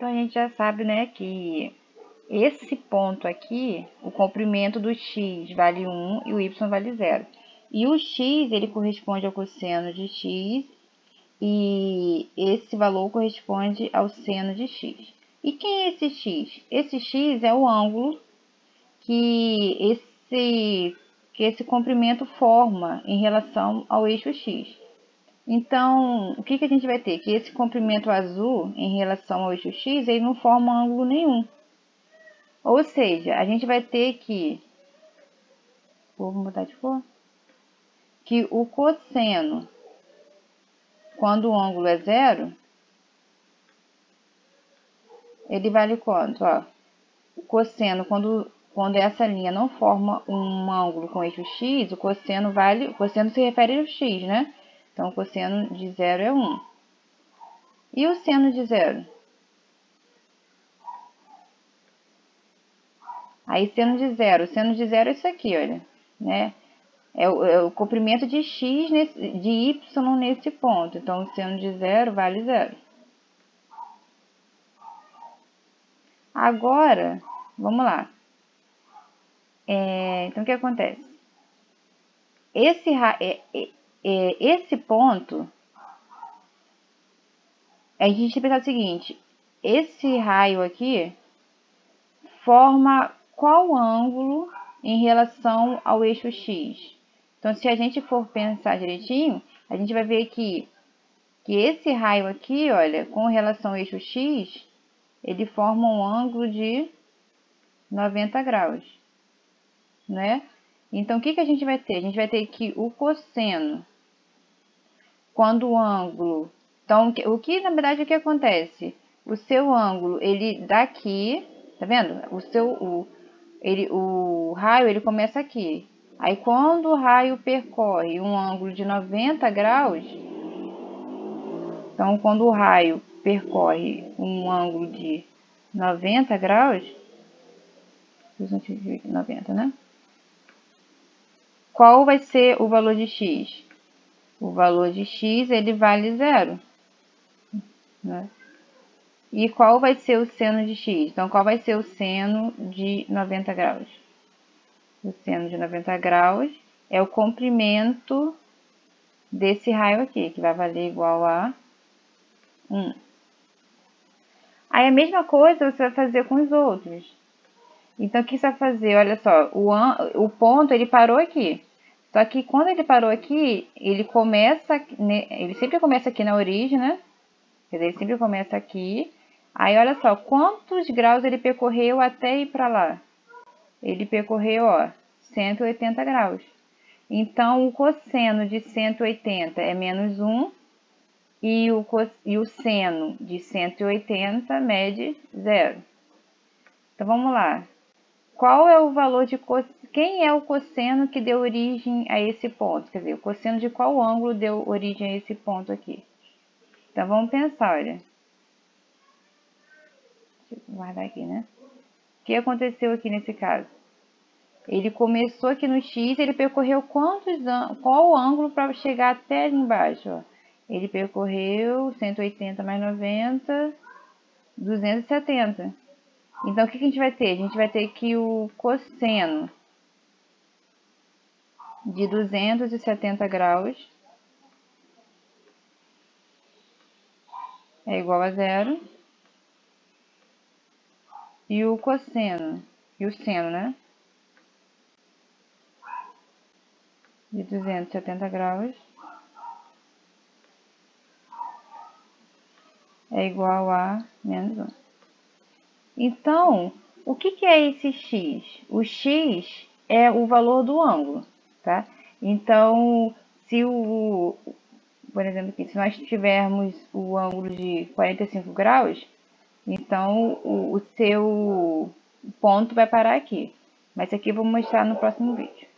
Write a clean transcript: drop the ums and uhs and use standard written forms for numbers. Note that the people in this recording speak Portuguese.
Então, a gente já sabe, né, que esse ponto aqui, o comprimento do x vale 1 e o y vale 0. E o x, ele corresponde ao cosseno de x, e esse valor corresponde ao seno de x. E quem é esse x? Esse x é o ângulo que esse comprimento forma em relação ao eixo x. Então, o que a gente vai ter? Que esse comprimento azul em relação ao eixo x, ele não forma ângulo nenhum. Ou seja, a gente vai ter que, vou mudar de cor, que o cosseno, quando o ângulo é zero, ele vale quanto? Ó, o cosseno, quando essa linha não forma um ângulo com eixo x, o cosseno se refere ao x, né? Então, o cosseno de zero é 1. E o seno de zero? Aí, seno de zero é isso aqui, olha, né? É o comprimento de x de y nesse ponto. Então, o seno de zero vale 0. Agora, vamos lá. Então, o que acontece? Esse ponto, a gente tem que pensar o seguinte: esse raio aqui forma qual ângulo em relação ao eixo x? Então, se a gente for pensar direitinho, a gente vai ver que esse raio aqui, olha, com relação ao eixo x, ele forma um ângulo de 90 graus, né? Então, o que a gente vai ter? A gente vai ter que o cosseno, quando o ângulo... Então, na verdade, o que acontece? O seu ângulo, ele daqui, tá vendo? O raio, ele começa aqui. Aí, quando o raio percorre um ângulo de 90 graus, então, quando o raio percorre um ângulo de 90 graus, 90, né? Qual vai ser o valor de x? O valor de x, ele vale 0, né? E qual vai ser o seno de x? Então, qual vai ser o seno de 90 graus? O seno de 90 graus é o comprimento desse raio aqui, que vai valer igual a 1. Aí, a mesma coisa você vai fazer com os outros. Então, o que você vai fazer? Olha só, o ponto, ele parou aqui. Só que quando ele parou aqui, ele sempre começa aqui na origem, né? Quer dizer, ele sempre começa aqui. Aí, olha só, quantos graus ele percorreu até ir para lá? Ele percorreu, ó, 180 graus. Então, o cosseno de 180 é menos 1 e o seno de 180 mede 0. Então, vamos lá. Qual é o valor de quem é o cosseno que deu origem a esse ponto? Quer dizer, o cosseno de qual ângulo deu origem a esse ponto aqui? Então, vamos pensar, olha. Deixa eu guardar aqui, né? O que aconteceu aqui nesse caso? Ele começou aqui no X, ele percorreu qual ângulo para chegar até ali embaixo? Ó. Ele percorreu 180 mais 90, 270. Então, o que a gente vai ter? A gente vai ter que o cosseno de 270 graus é igual a 0. E o cosseno, e o seno, né? De 270 graus é igual a menos 1. Então, o que é esse x? O x é o valor do ângulo, tá? Então, por exemplo, aqui, se nós tivermos o ângulo de 45 graus, então o seu ponto vai parar aqui. Mas isso aqui eu vou mostrar no próximo vídeo.